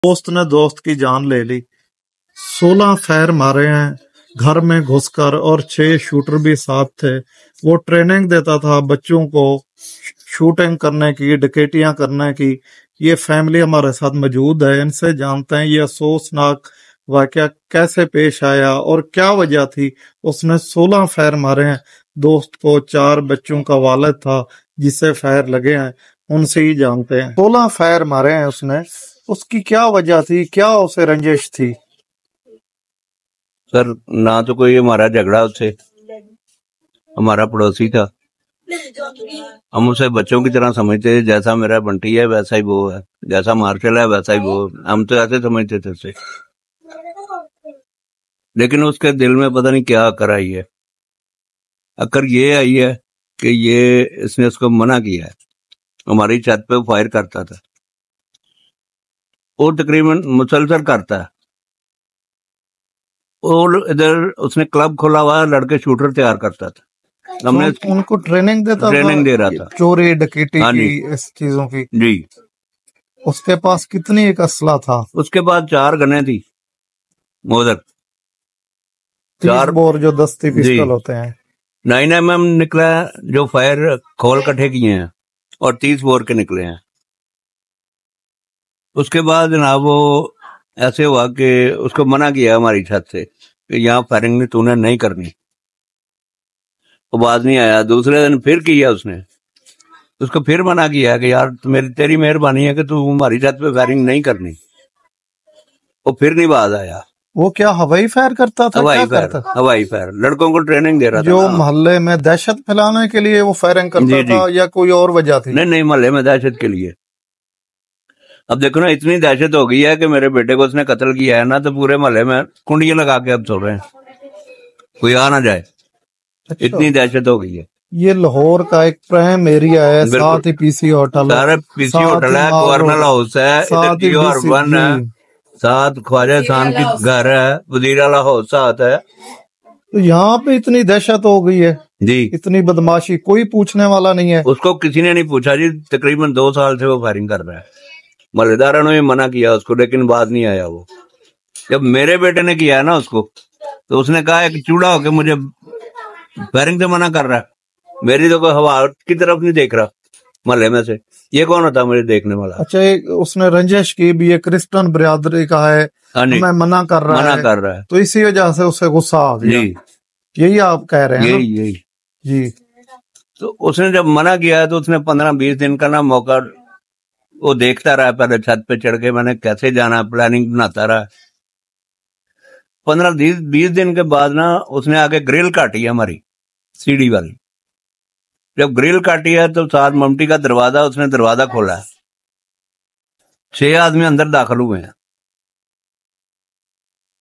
दोस्त ने दोस्त की जान ले ली। 16 फायर मारे हैं घर में घुसकर और 6 शूटर भी साथ थे। वो ट्रेनिंग देता था बच्चों को शूटिंग करने की, डकैतियां करने की। ये फैमिली हमारे साथ मौजूद है, इनसे जानते हैं ये अफसोसनाक वाकया कैसे पेश आया और क्या वजह थी। उसने 16 फायर मारे हैं दोस्त को, 4 बच्चों का वालिद था जिसे फायर लगे हैं, उनसे ही जानते हैं। 16 फायर मारे हैं उसने, उसकी क्या वजह थी, क्या उसे रंजिश थी? सर ना तो कोई हमारा झगड़ा उससे, हमारा पड़ोसी था। हम उसे बच्चों की तरह समझते थे, जैसा मेरा बंटी है वैसा ही वो है, जैसा मार्शल है वैसा ही वो। हम तो ऐसे समझते थे उसे, लेकिन उसके दिल में पता नहीं क्या अकर आई है। अकर ये आई है कि ये इसने उसको मना किया है। हमारी छत पे फायर करता था, वो तकरीबन मुसलसल करता है। और इधर उसने क्लब खोला हुआ, लड़के शूटर तैयार करता था। हमने उनको ट्रेनिंग देता था, ट्रेनिंग दे रहा था चोरी डकैती हाँ की, जी इस चीजों की। जी। उसके पास कितनी एक असला था? उसके बाद 4 गने थी मोदक, 30 4 बोर जो दस्ती जी पिस्टल होते हैं। 9mm निकला है, जो फायर खोल कट्ठे किए हैं, और 30 बोर के निकले हैं। उसके बाद जनाब वो ऐसे हुआ कि उसको मना किया हमारी छत से कि यहाँ फायरिंग तूने नहीं करनी। वो बात नहीं आया। दूसरे दिन फिर किया उसने, उसको फिर मना किया कि यार तेरी मेहरबानी है कि तू हमारी छत पे फायरिंग नहीं करनी। वो फिर नहीं बात आया। वो क्या हवाई फायर करता था? हवाई क्या फायर, करता? हवाई फायर लड़कों को ट्रेनिंग दे रहा था जो ना। मोहल्ले में दहशत फैलाने के लिए वो फायरिंग करता जी जी था या कोई और वजह थी? नहीं नहीं, मोहल्ले में दहशत के लिए। अब देखो ना, इतनी दहशत हो गई है कि मेरे बेटे को उसने कत्ल किया है ना, तो पूरे मोहल्ले में कुंडियां लगा के अब सो रहे हैं, कोई आ ना जाए। अच्छा। इतनी दहशत हो गई है। ये लाहौर का एक प्राइम एरिया है, बिल्कुल। साथ ही पीसी होटल, सारे पीसी साथ होटल ही है, माल गवर्नर रोड, हाउस है, इधर साथ ही जियो अर्बन है, जी। साथ ख्वाजा खान की घर है, वजीर वाला हाउस साथ है। तो यहाँ पे इतनी दहशत हो गई है जी, इतनी बदमाशी, कोई पूछने वाला नहीं है। उसको किसी ने नहीं पूछा जी। तकरीबन 2 साल से वो फायरिंग कर रहा है। मलेदारों ने भी मना किया उसको, लेकिन बात नहीं आया। वो जब मेरे बेटे ने किया है ना उसको, तो उसने कहा है कि चूड़ा होके मुझे फायरिंग से मना कर रहा है, मेरी तो कोई हवा की तरफ नहीं देख रहा मोहल्ले में से, ये कौन होता मुझे देखने वाला। अच्छा, एक उसने रंजिश की भी, ये क्रिश्चियन बिरादरी का है, हमें मना कर रहा है, तो इसी वजह से उसे गुस्सा आ गया। यही आप कह रहे हैं? यही जी। तो उसने जब मना किया तो उसने 15-20 दिन का ना मौका वो देखता रहा। पहले छत पे चढ़ के मैंने कैसे जाना, प्लानिंग बनाता रहा। 15-20 दिन के बाद ना उसने आके ग्रिल काटी हमारी सीढ़ी वाली। जब ग्रिल काटी है तो साथ ममटी का दरवाजा, उसने दरवाजा खोला है। 6 आदमी अंदर दाखिल हुए हैं।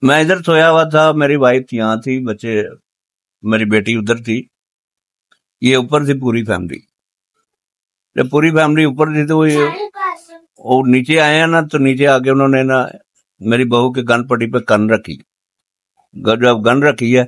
मैं इधर सोया हुआ था, मेरी वाइफ यहाँ थी, बच्चे, मेरी बेटी उधर थी, ये ऊपर थी पूरी फैमिली। जब पूरी फैमिली ऊपर थी तो वो नीचे आए हैं ना, तो नीचे आके उन्होंने ना मेरी बहू के गन पट्टी पे कन रखी। जब गन रखी है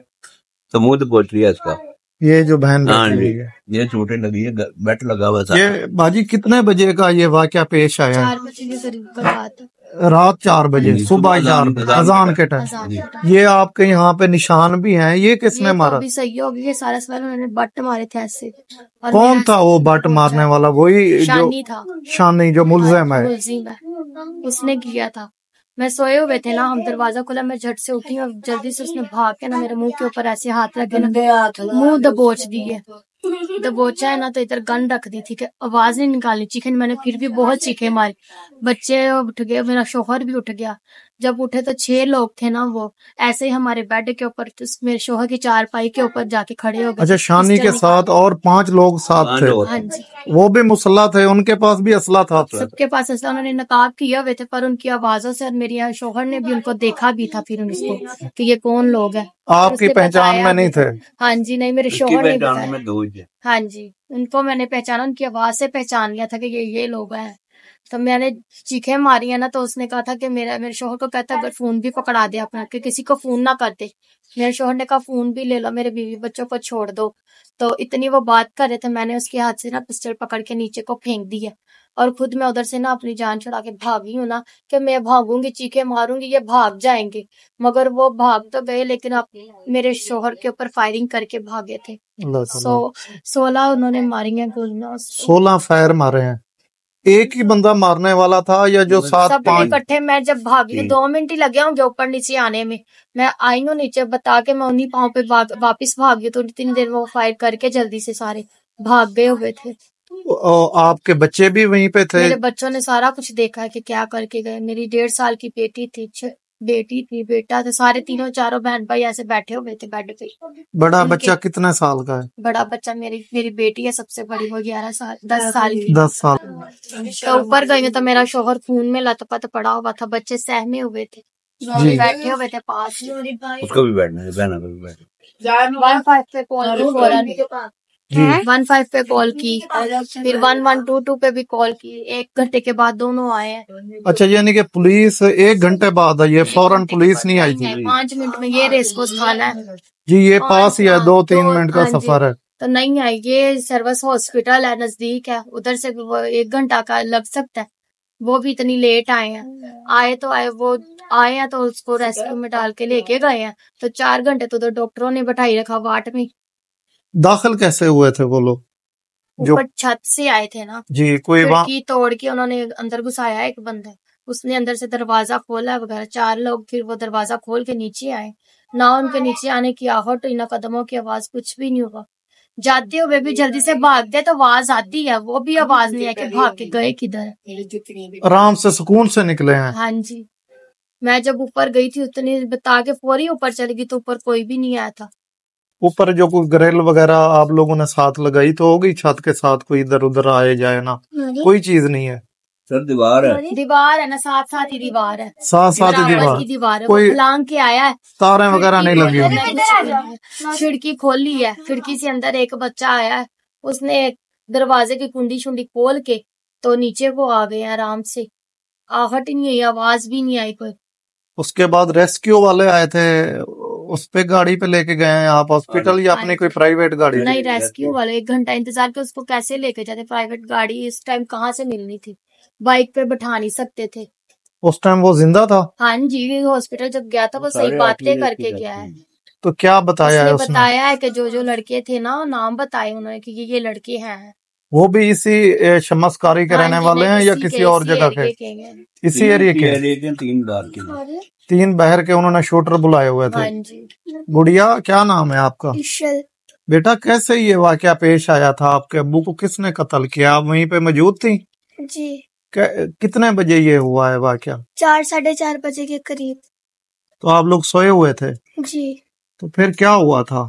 तो मुंह तो पोछ लिया इसका। ये जो बहन हाँ रखी जी, हुई है, ये चोटें लगी है, बेट लगा हुआ था। ये बाजी कितने बजे का ये वाकया पेश आया? 4 बजे के करीब का बात है। रात 4 बजे, सुबह 4 बजे, अजान के टाइम। ये आपके यहाँ पे निशान भी हैं, ये किसने मारा? अभी सही हो गया, सारा सवाल उन्होंने बट मारे थे ऐसे। और कौन था वो बट मारने वाला? वही शानी था, शानी जो मुलजिम है। उसने किया था। मैं सोए हुए थे ना, हम दरवाजा खोला, मैं झट से उठी और जल्दी से उसने भाग के ना मेरे मुंह के ऊपर ऐसे हाथ रख के मुंह दबोच दिए। दबोचा है ना, तो इधर गन रख दी थी कि आवाज नहीं निकालनी चीखे। मैंने फिर भी बहुत चीखे मारी, बच्चे उठ गए, मेरा शोहर भी उठ गया। जब उठे तो 6 लोग थे ना, वो ऐसे ही हमारे बेड के ऊपर, तो मेरे शोहर की चारपाई के ऊपर जाके खड़े हो गए। अच्छा, शानी के साथ और 5 लोग साथ थे? हाँ जी। वो भी मुसल्ला थे, उनके पास भी असला था? सबके पास असला, उन्होंने नकाब किए हुए थे, पर उनकी आवाजों से, और मेरे शोहर ने भी उनको देखा भी था फिर उनको कि ये कौन लोग हैं। आपकी पहचान में नहीं थे? हाँ जी, नहीं, मेरे शोहर ने बताया। हाँ जी, उनको मैंने पहचाना, उनकी आवाज से पहचान लिया था कि ये लोग हैं। तो मैंने चीखें मारी है ना, तो उसने कहा था कि मेरे शोहर को कहता अगर फोन भी पकड़ा दे अपना, कि किसी को फोन ना कर दे। मेरे शोहर ने कहा फोन भी ले लो, मेरे बीवी बच्चों को छोड़ दो। तो इतनी वो बात कर रहे थे, मैंने उसके हाथ से ना पिस्टल पकड़ के नीचे को फेंक दी है। और खुद मैं उधर से ना अपनी जान छुड़ा के भागी हूँ ना, कि मैं भागूंगी, चीखे मारूंगी, ये भाग जाएंगे, मगर वो भाग तो गए, लेकिन अब मेरे शोहर के ऊपर फायरिंग करके भागे थे। अल्लाह ताला। 16 उन्होंने मारी हैं गोलियां उसको। 16 फायर मारे हैं। एक ही बंदा मारने वाला था या जो सात सब पांच? इकट्ठे, मैं जब भागी 2 मिनट ही लगे होंगे ऊपर नीचे आने में, मैं आई हूँ नीचे बता के मैं उन्हीं पाँव पे वापिस भागी, तो इतनी देर में वो फायर करके जल्दी से सारे भाग गए हुए थे। आपके बच्चे भी वहीं पे थे? मेरे बच्चों ने सारा कुछ देखा है कि क्या करके गए। मेरी 1.5 साल की बेटी थी, बेटी थी, बेटा था, सारे तीनों चारों बहन भाई ऐसे बैठे हुए थे बेड पे। बड़ा बच्चा कितने साल का है? बड़ा बच्चा मेरी बेटी है सबसे बड़ी, वो 11 साल 10 साल की। 10 साल। तो ऊपर गई तो मेरा शोहर खून में लथपथ पड़ा हुआ था, बच्चे सहमे हुए थे, जी। बैठे हुए थे पास। उसको भी बैठना है, बहना को भी बैठना। 15 पे कॉल की, फौरन जी। 15 पे कॉल की, फिर 1122 पे भी कॉल की। 1 घंटे के बाद दोनों आए हैं। अच्छा, यानी कि पुलिस 1 घंटे बाद आई है, फौरन पुलिस नहीं आई थी? 5 मिनट में, ये रेसकोर्स थाना है जी, ये पास ही है, 2-3 मिनट का हाँ जी। सफर है। तो नहीं आई, ये सर्विस हॉस्पिटल है, नजदीक है, उधर से वो 1 घंटा का लग सकता है। वो भी इतनी लेट आए हैं। आए वो आए हैं तो उसको रेस्क्यू में डाल के लेके गए हैं, तो 4 घंटे तो डॉक्टरों ने बैठाई रखा वार्ड में। दाखिल कैसे हुए थे वो लोग? जो ऊपर छत से आए थे ना जी, कोई खिड़की तोड़ के उन्होंने अंदर घुसाया एक बंदा, उसने अंदर से दरवाजा खोला वगैरह, 4 लोग फिर वो दरवाजा खोल के नीचे आए ना, उनके नीचे आने की आहट हुई ना, कदमों की आवाज, कुछ भी नहीं हुआ। जाते हुए भी जल्दी से भाग गए तो आवाज आती है, वो भी आवाज नहीं है कि भाग के गए किधर। आराम से सुकून से निकले हैं। हाँ जी। मैं जब ऊपर गई थी उतनी बता के फौरी ऊपर चली गई, तो ऊपर कोई भी नहीं आया था। ऊपर जो कोई ग्रिल वगैरह आप लोगों ने साथ लगाई तो होगी, छत के साथ कोई इधर उधर आए जाए ना? कोई चीज नहीं है सर दीवार है ना, साथ साथ ही दीवार है, साथ साथ ही बराबर की दीवार है, कोई वो फलांग के आया है, तारें वगैरह नहीं लगी होंगी? खिड़की खोली है, खिड़की से अंदर एक बच्चा आया है, उसने दरवाजे की कुंडी शुंडी खोल के तो नीचे वो आ गए आराम से, आहट ही नहीं हुई, आवाज भी नहीं आई कोई। उसके बाद रेस्क्यू वाले आए थे, उस पे गाड़ी पे लेके गए हैं आप हॉस्पिटल या अपनी कोई प्राइवेट गाड़ी? नहीं, रेस्क्यू वाले 1 घंटा इंतजार किया, उसको कैसे लेके जाते, प्राइवेट गाड़ी इस टाइम कहाँ से मिलनी थी, बाइक पे बैठा नहीं सकते थे। उस टाइम वो जिंदा था? हाँ जी, हॉस्पिटल जब गया था वो सही बातें करके गया है। तो क्या बताया है उसने उसने? बताया है कि जो लड़के थे ना, नाम बताए उन्होंने कि ये लड़के हैं। वो भी इसी शमसकारी के रहने वाले हैं या किसी और जगह के? इसी एरिया के 3 बार के 3 बहर के उन्होंने शूटर बुलाए हुए थे। हाँ जी। गुड़िया, क्या नाम है आपका? इशल। बेटा, कैसे ये वाकया पेश आया था? आपके अब्बू को किसने कत्ल किया? आप वहीं पे मौजूद थी? जी। कितने बजे ये हुआ है वाकया? 4 साढ़े 4 बजे के करीब। तो आप लोग सोए हुए थे? जी। तो फिर क्या हुआ था?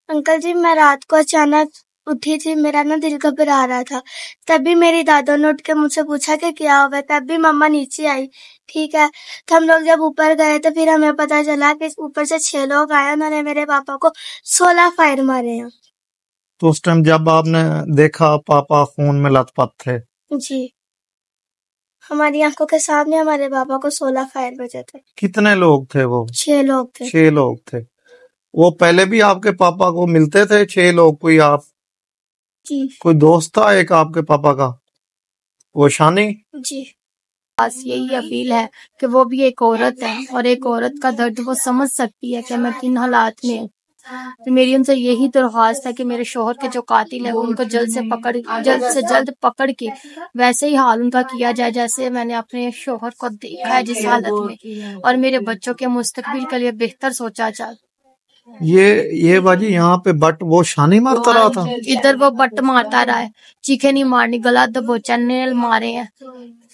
अंकल जी, मैं रात को अचानक उठी थी, मेरा ना दिल घबरा रहा था, तभी मेरी दादा ने उठ के मुझसे पूछा कि क्या हुआ, तभी मम्मा नीचे आई। ठीक है, तो हम लोग जब ऊपर गए तो फिर हमें पता चला कि ऊपर से 6 लोग आए, उन्होंने मेरे पापा को 16 फायर मारे हैं। तो उस टाइम जब आपने देखा पापा खून में लथपथ थे? जी, हमारी आंखों के सामने हमारे पापा को 16 फायर बजे थे। कितने लोग थे वो? 6 लोग थे। 6 लोग थे। वो पहले भी आपके पापा को मिलते थे 6 लोग? कोई आप जी। कोई दोस्त था एक आपके पापा का, वो शानी? जी। बस यही अपील है कि वो भी एक औरत है और एक औरत का दर्द वो समझ सकती है कि मैं किन हालात में हूँ। तो मेरी उनसे यही दरख्वास्त है कि मेरे शोहर के जो कातिल है उनको जल्द से जल्द पकड़ के वैसे ही हाल उनका किया जाए जैसे मैंने अपने शोहर को देखा है जिस हालत में, और मेरे बच्चों के मुस्तकबिल के लिए बेहतर सोचा जाए। ये बाजी यहाँ पे बट वो शानी मारता रहा था? इधर वो बट मारता रहा है, चीखे नहीं मारनी, गला दबोचा, नेल मारे हैं।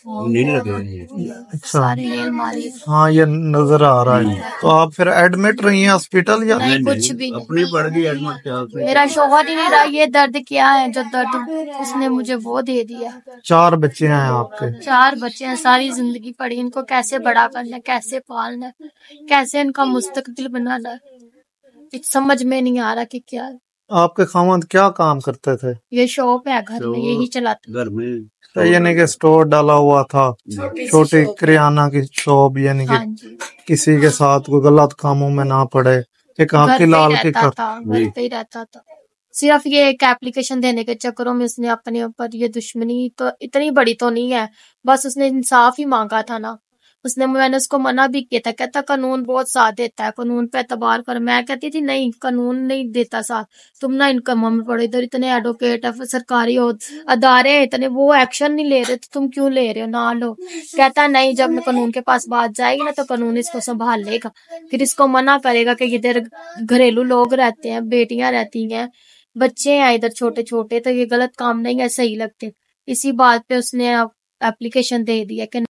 अच्छा, सारे नेल मारे। हाँ, ये नजर आ रहा है। तो आप फिर एडमिट रही हैं हॉस्पिटल या? नहीं, कुछ भी नहीं, अपनी पड़ गई एडमिट। मेरा शोहर ही नहीं रहा। ये दर्द क्या है जो दर्द उसने मुझे वो दे दिया। 4 बच्चे हैं आपके? 4 बच्चे हैं, सारी जिंदगी पड़ी, इनको कैसे बड़ा करना है, कैसे पालना है, कैसे इनका मुस्तकबिल बनाना है, समझ में नहीं आ रहा कि क्या है। आपके खामद क्या काम करते थे? ये शॉप है घर में, यही चलाते। घर में तो यानी कि स्टोर डाला हुआ था, छोटी किराना की शॉप, यानी कि हाँ जी। किसी के साथ कोई गलत कामों में ना पड़े, एक आंखी लाल के घर पे ही रहता था। सिर्फ ये एक एप्लीकेशन देने के चक्करों में उसने अपने ऊपर ये दुश्मनी तो इतनी बड़ी तो नहीं है, बस उसने इंसाफ ही मांगा था ना। मैंने उसको मना भी किया था, कहता कानून बहुत साथ देता है, कानून पे एतबार कर। मैं कहती थी नहीं, कानून नहीं देता साथ, तुम ना इनकम में पड़ो, इधर इतने एडवोकेट है, सरकारी अदारे हैं इतने, वो एक्शन नहीं ले रहे तो तुम क्यों ले रहे हो, ना लो। कहता नहीं, जब कानून के पास बात जाएगी ना तो कानून इसको संभाल लेगा, फिर इसको मना करेगा कि इधर घरेलू लोग रहते हैं, बेटियां रहती हैं, बच्चे हैं इधर छोटे छोटे, तो ये गलत काम नहीं है, सही लगते। इसी बात पे उसने एप्लीकेशन दे दिया कि